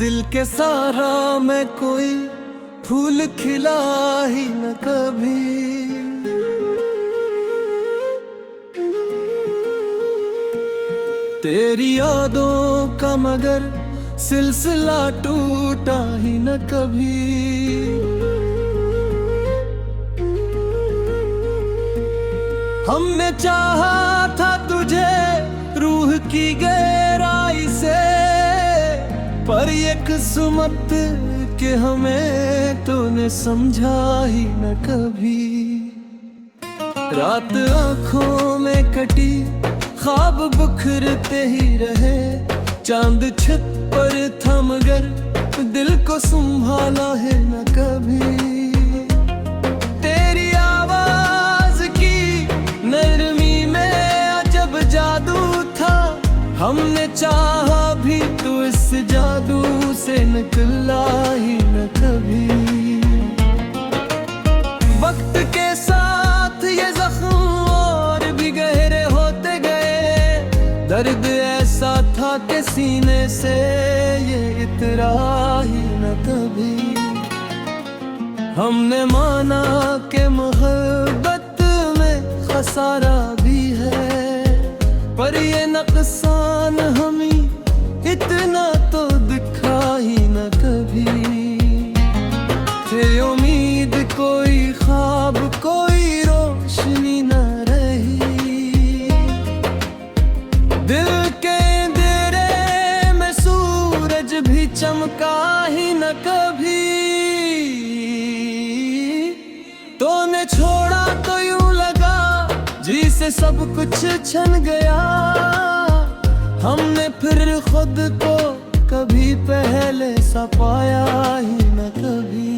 दिल के सारा मैं कोई फूल खिला ही न कभी। तेरी यादों का मगर सिलसिला टूटा ही न कभी। हमने चाहा था तुझे रूह की गहराई से, पर ये किस्मत के हमें तूने समझा ही न कभी। रात आंखों में कटी ख्वाब बिखरते ही रहे, चांद छत पर था मगर दिल को संभाला है न कभी। तेरी आवाज की नरमी में अजब जादू था, हमने चाहा भी तो इस जादू से निकला ही न कभी। वक्त के साथ ये जख्म और भी गहरे होते गए, दर्द ऐसा था कि सीने से ये इतरा ही न कभी। हमने माना कि मोहब्बत में खसारा भी है, पर ये नुकसान हमें इतना तो दिखा ही न कभी। थे उम्मीद कोई ख्वाब कोई रोशनी न रही, दिल के अंधेरे में सूरज भी चमका ही न कभी। तूने छोड़ा तो यूं लगा जी से सब कुछ छन गया, हमने फिर खुद को कभी पहले सा पाया ही न कभी।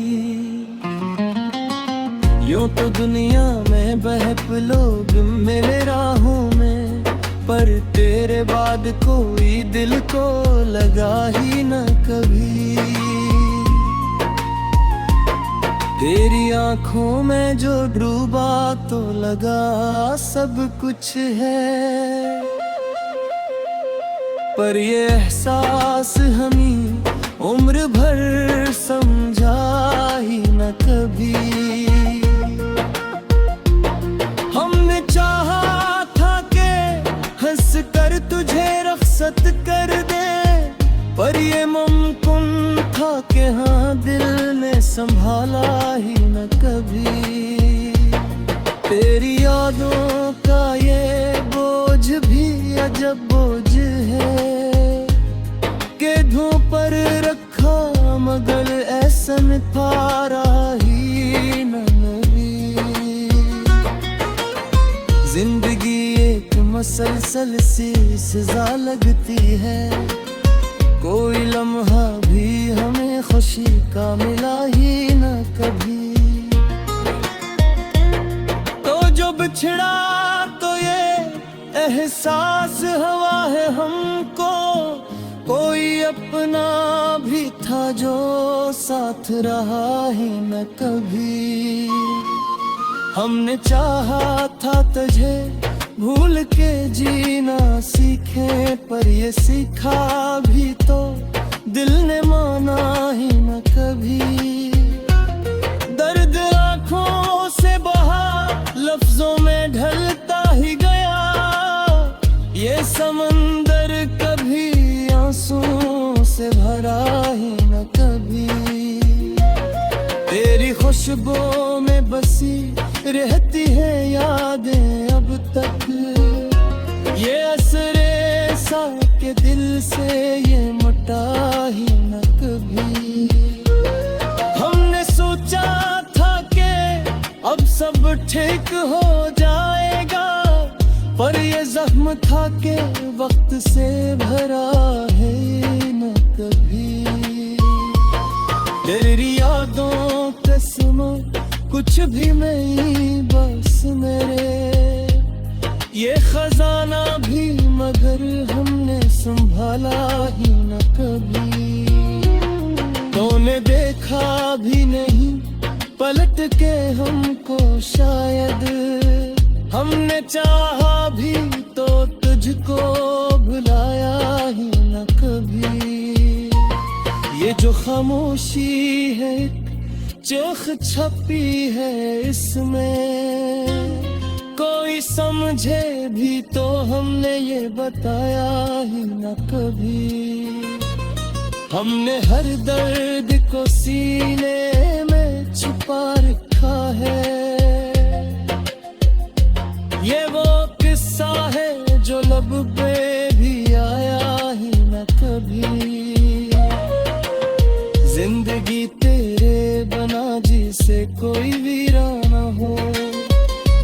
यूं तो दुनिया में बहक लोग मिले राहों में, पर तेरे बाद कोई दिल को लगा ही न कभी। तेरी आंखों में जो डूबा तो लगा सब कुछ है, पर ये एहसास हमें उम्र भर समझा ही न कभी। हमने चाहा था कि हंस कर तुझे रख्सत कर दे, पर ये मुमकिन था कि हाँ दिल ने संभाला ही न कभी। तेरी यादों का ये बोझ भी अजब बोझ है कि धूं पर रखा मगर ऐसा निथारा ही न नबी। जिंदगी एक मसलसल सी सजा लगती है, कोई लम्हा भी हमें खुशी का मिला ही न कभी। तो जो बिछड़ा तो ये एहसास हुआ है हमको, कोई अपना भी था जो साथ रहा ही न कभी। हमने चाहा था तुझे भूल के जीना सीखे, पर ये सीखा भी तो दिल ने माना ही न कभी। दर्द आँखों से बहा लफ्जों में ढलता ही गया, ये समंदर कभी आंसुओं से भरा ही न कभी। तेरी खुशबू में बसी रहती है यादें अब तक, ये असरे सा के दिल से ये मिटा ही न कभी। हमने सोचा था कि अब सब ठीक हो जाएगा, पर ये जख्म था कि वक्त से भरा है न कभी। तेरी यादों कसमों कुछ भी नहीं बस मेरे, ये खजाना भी मगर हमने संभाला ही न कभी। तूने देखा भी नहीं पलट के हमको शायद, हमने चाहा भी तो तुझको भुलाया ही न कभी। जो खामोशी है चोख छपी है इसमें, कोई समझे भी तो हमने ये बताया ही न कभी। हमने हर दर्द को सीने में छुपा रखा है, ये वो किस्सा है जो लब पे भी आया ही न कभी। जिंदगी तेरे बना जिसे कोई वीराना हो,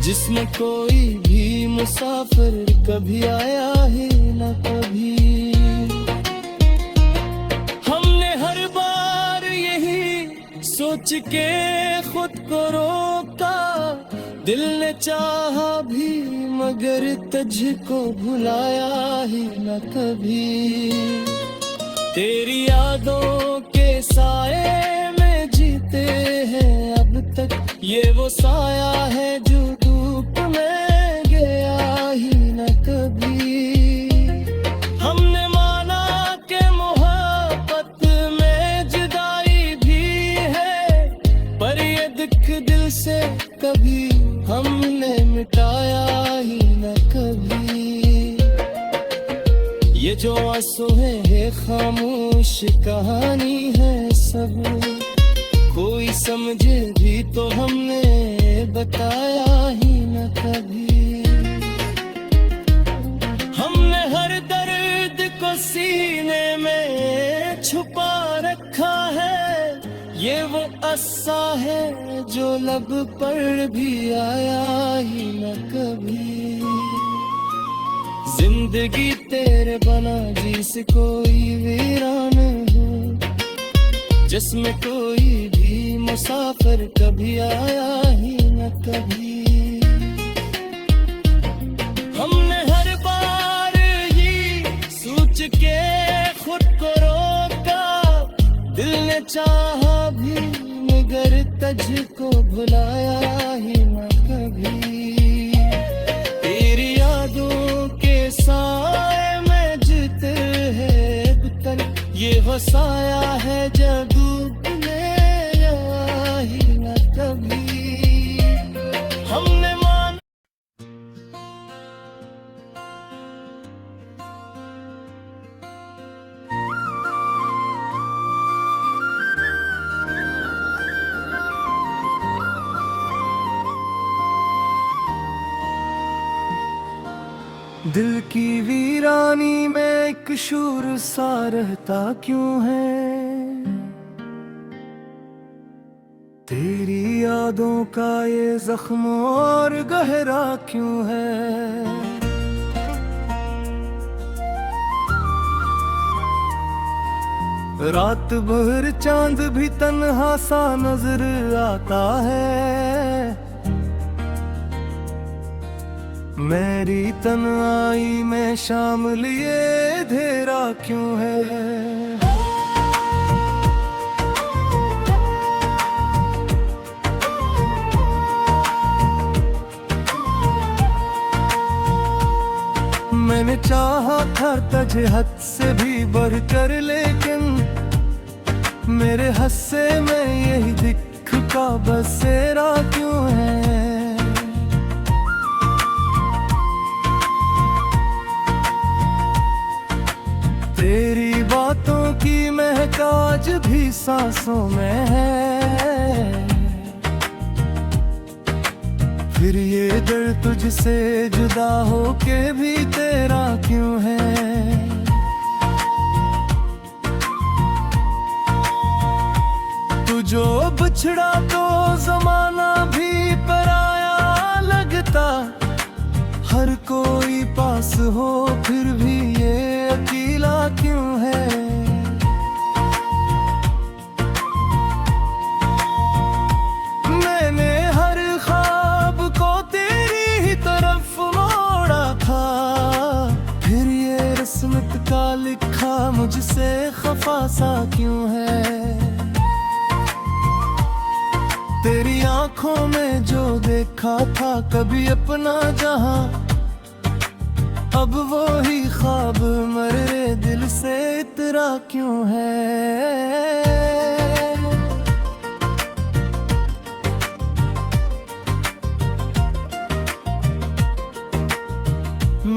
जिसमें कोई भी मुसाफिर कभी आया ही न कभी। हमने हर बार यही सोच के खुद को रोका, दिल ने चाहा भी मगर तुझको भुलाया ही न कभी। तेरी यादों के साए में जीते हैं अब तक, ये वो साया है जो धूप में गया ही न कभी। हमने माना कि मोहब्बत में जुदाई भी है, पर ये दुख दिल से कभी हमने मिटाया ही न कभी। ये जो आंसू है खामोश कहानी है सब, कोई समझे भी तो हमने बताया ही न कभी। हमने हर दर्द को सीने में छुपा रखा है, ये वो अस्सा है जो लब पर भी आया ही न कभी। जिंदगी तेरे बना जिस कोई वीरान हो, जिसमें कोई भी मुसाफिर कभी आया ही न कभी। हमने हर बार ही सोच के खुद को रोका, दिल ने चाहा भी मगर तुझको भुलाया ही न कभी। तेरी यादों के साए में जीते हैं अब तक, ये वो साया है जादू में आया ही न कभी। हमने मान दिल की वीरानी में एक शूर सा रहता क्यों है, तेरी यादों का ये जख्म और गहरा क्यों है। रात भर चांद भी तन्हा सा नजर आता है, मेरी तन्हाई में शाम लिए अंधेरा क्यों है। मैंने चाहा था तुझे हद से भी बढ़कर, लेकिन मेरे हस्से में यही दिख का बसेरा क्यों है। तेरी बातों की महक आज भी सांसों में है, फिर ये दर्द तुझसे जुदा होके भी तेरा क्यों है। तू जो बिछड़ा तो जमाना भी पराया लगता, हर कोई पास हो फिर भी ये अकेला क्यों है। मैंने हर ख्वाब को तेरी ही तरफ मोड़ा था, फिर ये रस्मत का लिखा मुझसे खफा सा क्यों है। तेरी आंखों में जो देखा था कभी अपना जहां, अब वो ही ख्वाब मेरे दिल से इतरा क्यों है।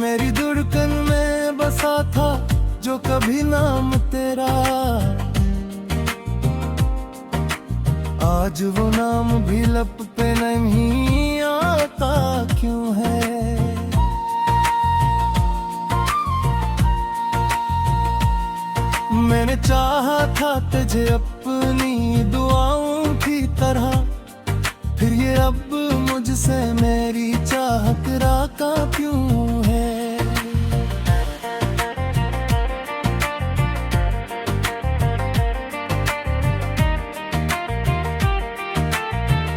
मेरी धड़कन में बसा था जो कभी नाम तेरा, आज वो नाम भी लब पे नहीं आता क्यों है। मैंने चाहा था तुझे अपनी दुआओं की तरह, फिर ये अब मुझसे मेरी चाहत राका क्यों है।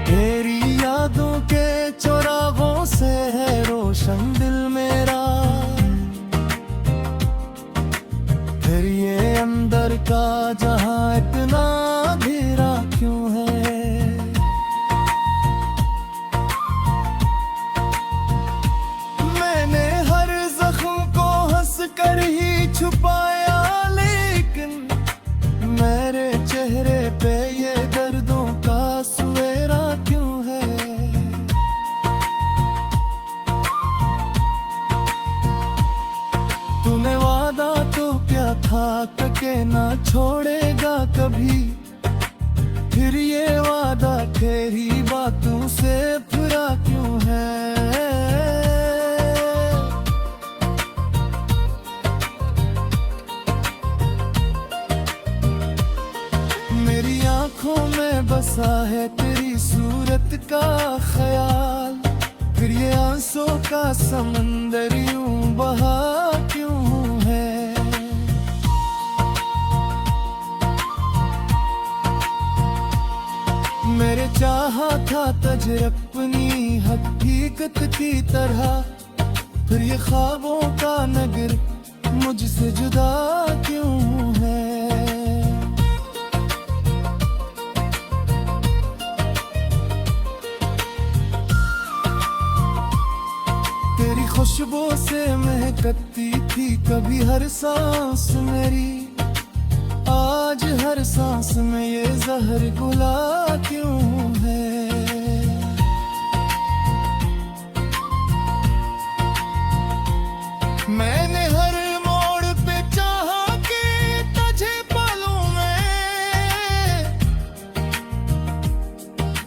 तेरी यादों के चौराहों से है रोशन दिल मेरा, फिर ये अंदर का जहां इतना अंधेरा क्यों है। मैंने हर जख्म को हंस कर ही छुपाया, लेकिन मेरे चेहरे पे ये दर्दों का सुएरा क्यों है। तूने वादा तो क्या था के ना छोड़ेगा कभी, फिर ये वादा तेरी बातों से फिरा क्यों है। मेरी आंखों में बसा है तेरी सूरत का ख्याल, फिर ये आंसू का समंदर यूं बहा क्यों है। मेरे चाहा था तुझे अपनी हकीकत की तरह, फिर ये ख्वाबों का नगर मुझसे जुदा क्यों है। तेरी खुशबू से महकती थी कभी हर सांस मेरी, आज हर सांस में ये जहर घुला क्यों है। मैंने हर मोड़ पे चाहा कि तुझे पालूं मैं,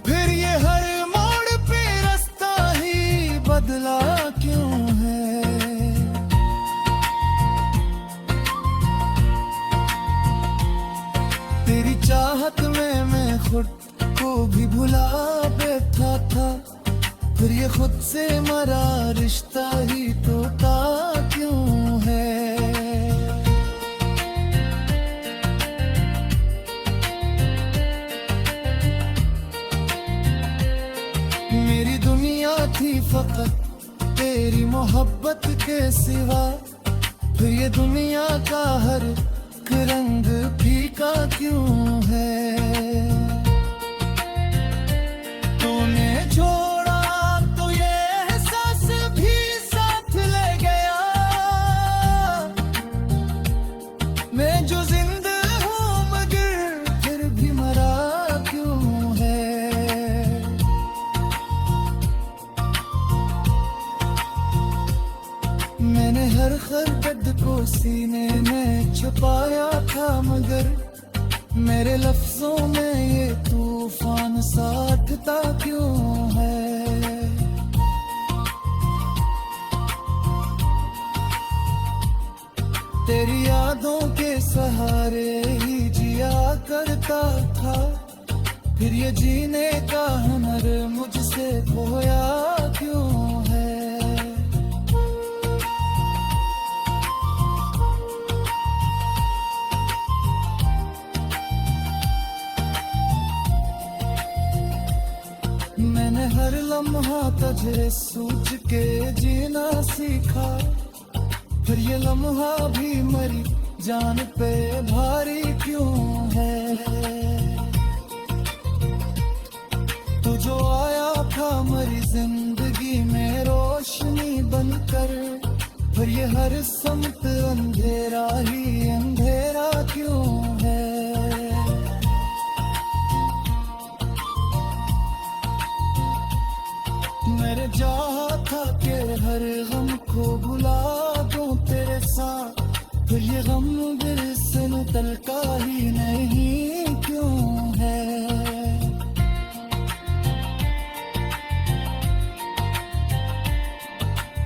फिर ये हर मोड़ पे रास्ता ही बदला क्यों है। तेरी चाहत में मैं खुद को भी भुला बैठा था, फिर ये खुद से मरा रिश्ता ही टूटा क्यों है। मेरी दुनिया थी फकत तेरी मोहब्बत के सिवा, फिर ये दुनिया का हर रंग फीका क्यों है। तूने छोड़ा तो ये एहसास भी साथ ले गया, मैं जो जिंदा हूँ मगर फिर भी मरा क्यों है। मैंने हर खरगद को सीने में छुपाया था, मगर मेरे लफ्जों में ये तूफान साथता क्यों है। तेरी यादों के सहारे ही जिया करता था, फिर ये जीने का हुनर मुझसे खोया क्यों है। मैंने हर लम्हा तुझे सोच के जीना सीखा, फिर ये लम्हा भी मरी जान पे भारी क्यों है। तू जो आया था मेरी जिंदगी में रोशनी बनकर, पर ये हर समत अंधेरा ही अंधेरा क्यों है। मेरे चाहा था कि हर गम को भुला दूं तेरे साथ, फिर ये गम दिल से निकलता ही नहीं क्यों है।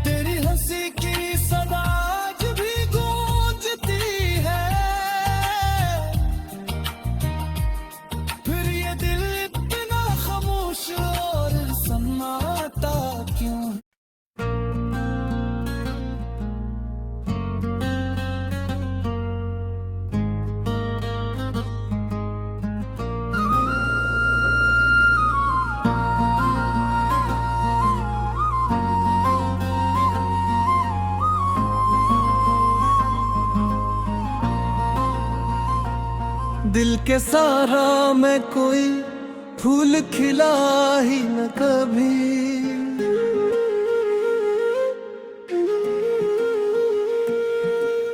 तेरी हंसी की सदा आज भी गूंजती है, फिर ये दिल इतना खामोश और सन्नाटा क्यों है। दिल के सारा मैं कोई फूल खिला ही न कभी,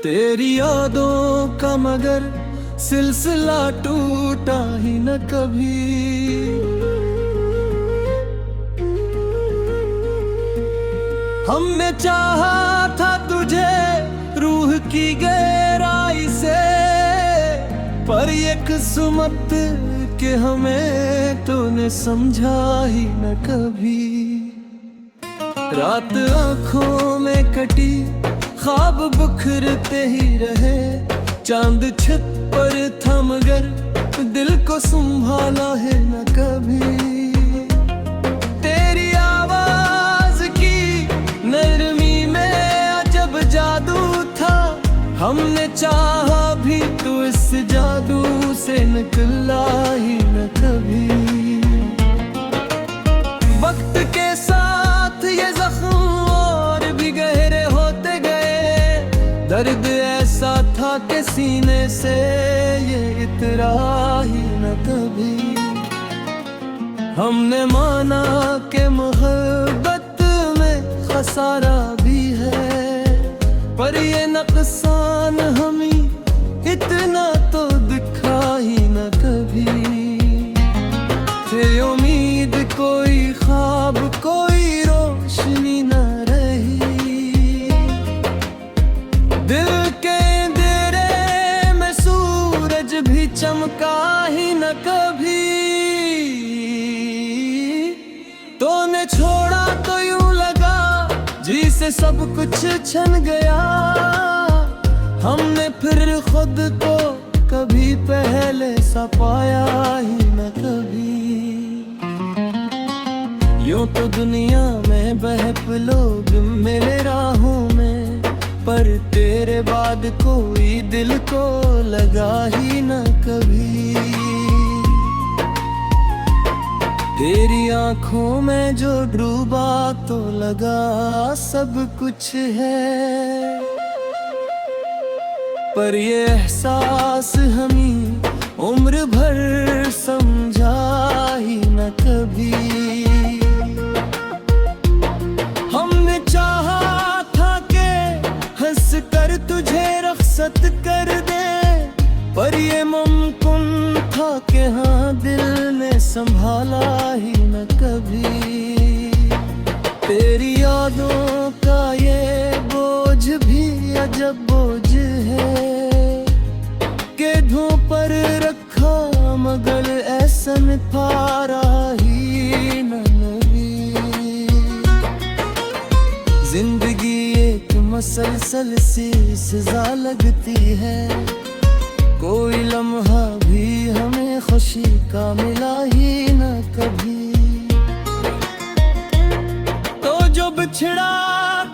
तेरी यादों का मगर सिलसिला टूटा ही न कभी। हमने चाहा था तुझे रूह की गहराई से, पर ये किस्मत के हमें तूने समझा ही न कभी। रात आंखों में कटी ख्वाब बिखरते ही रहे, चांद छत पर था मगर दिल को संभाला है न कभी। तेरी आवाज की नरमी में अजब जादू था, हमने चाहा भी तो इस जादू से निकला ही न कभी। वक्त के साथ ये जख्म और भी गहरे होते गए, दर्द ऐसा था कि सीने से ये इतरा ही न कभी। हमने माना कि मोहब्बत में खसारा भी है, पर ये नुकसान हमें इतना तो दिखा ही न कभी। थे उम्मीद कोई ख्वाब कोई रोशनी न रही, दिल के अंधेरे में सूरज भी चमका ही न कभी। तूने छोड़ा तो यूं लगा जी से सब कुछ छन गया, हमने फिर खुद को कभी पहले सा पाया ही न कभी। यूं तो दुनिया में बहप लोग मिले राहों में, पर तेरे बाद कोई दिल को लगा ही न कभी। तेरी आंखों में जो डूबा तो लगा सब कुछ है, पर ये एहसास हमें उम्र भर समझा ही न कभी। हमने चाहा था कि हंस कर तुझे रुखसत कर दे, पर ये मुमकिन था कि हाँ दिल ने संभाला ही न कभी। तेरी यादों का ये बोझ भी अजब बोझ है कि धूं पर रखा मगर ऐसा निपारा ही न लगी। जिंदगी एक मसलसल सी सजा लगती है, कोई लम्हा भी हमें खुशी का मिला ही न कभी। तो जो बिछड़ा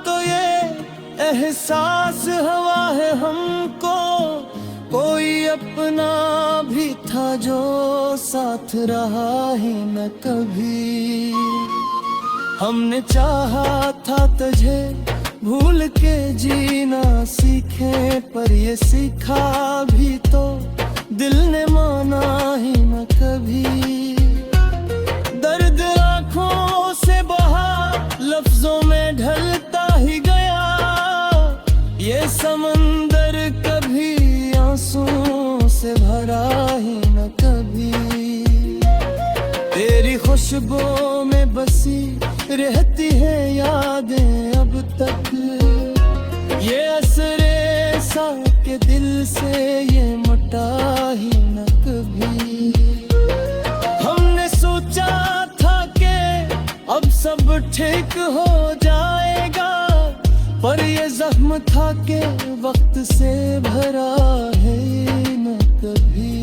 तो ये एहसास हुआ है हमको, कोई अपना भी था जो साथ रहा ही न कभी। हमने चाहा था तुझे भूल के जीना सीखे, पर ये सीखा भी तो दिल ने माना ही न कभी। दर्द आँखों से बहा लफ्जों में ढलता ही गया, ये समंदर कभी आंसुओं से भरा ही न कभी। तेरी खुशबू में बसी रहती है यादें अब तक। ये असरे सा के दिल से ये मटा ही न कभी। हमने सोचा था कि अब सब ठीक हो जाएगा, पर ये जख्म था कि वक्त से भरा है न कभी।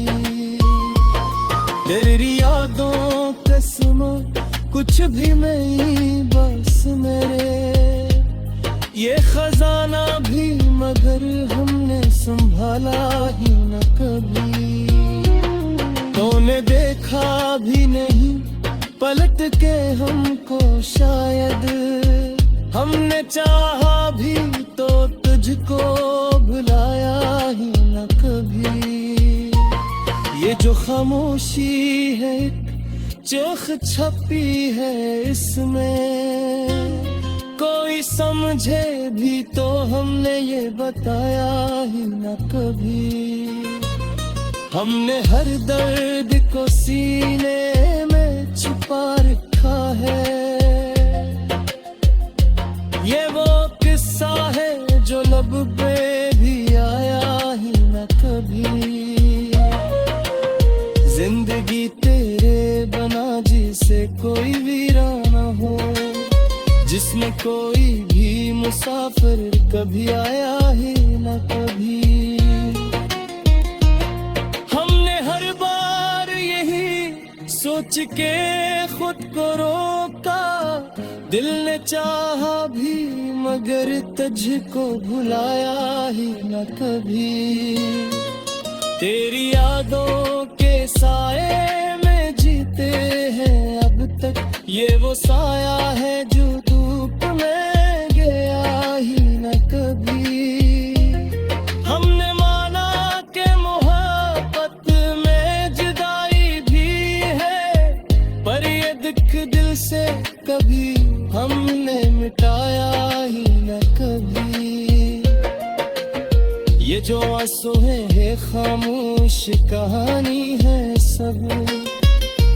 तेरी यादों कसमों कुछ भी नहीं बस मेरे, ये खजाना भी मगर हमने संभाला ही न कभी। तूने देखा भी नहीं पलट के हमको शायद, हमने चाहा भी तो तुझको भुलाया ही न कभी। ये जो खामोशी है चोख छपी है इसमें, कोई समझे भी तो हमने ये बताया ही न कभी। हमने हर दर्द को सीने में छुपा रखा है, ये वो किस्सा है जो लब पे भी आया ही न कभी। जिंदगी तेरे बना जिसे कोई वीराना हो, जिसमें कोई भी मुसाफिर कभी आया ही न कभी। हमने हर बार यही सोच के खुद को रोका, दिल ने चाहा भी मगर तुझको भुलाया ही न कभी। तेरी यादों के साए में जीते हैं अब तक, ये वो साया है जो धूप में गया ही न कभी। हमने माना कि मोहब्बत में जुदाई भी है, पर ये दुख दिल से कभी हमने मिटाया ही न कभी। ये जो आंसू है खामोश कहानी है सब,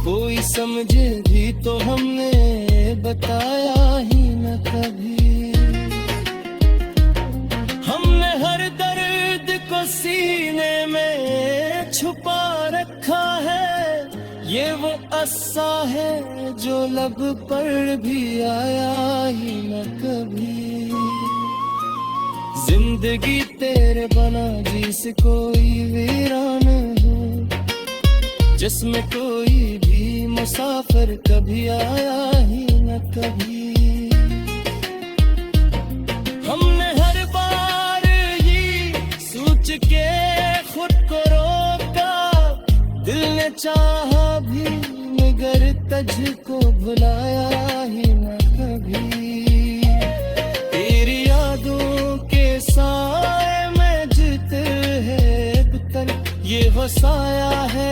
कोई समझे भी तो हमने बताया ही न कभी। हमने हर दर्द को सीने में छुपा रखा है, ये वो अस्सा है जो लब पर भी आया ही न कभी। जिंदगी तेरे बना जिस कोई वीरान हो, जिसमें कोई भी मुसाफिर कभी आया ही न कभी। हमने हर बार ही सोच के खुद को रोका, दिल ने चाहा भी मगर तुझको भुलाया ही न कभी। तेरी यादों के साए में जीते हैं अब तक, ये वो साया है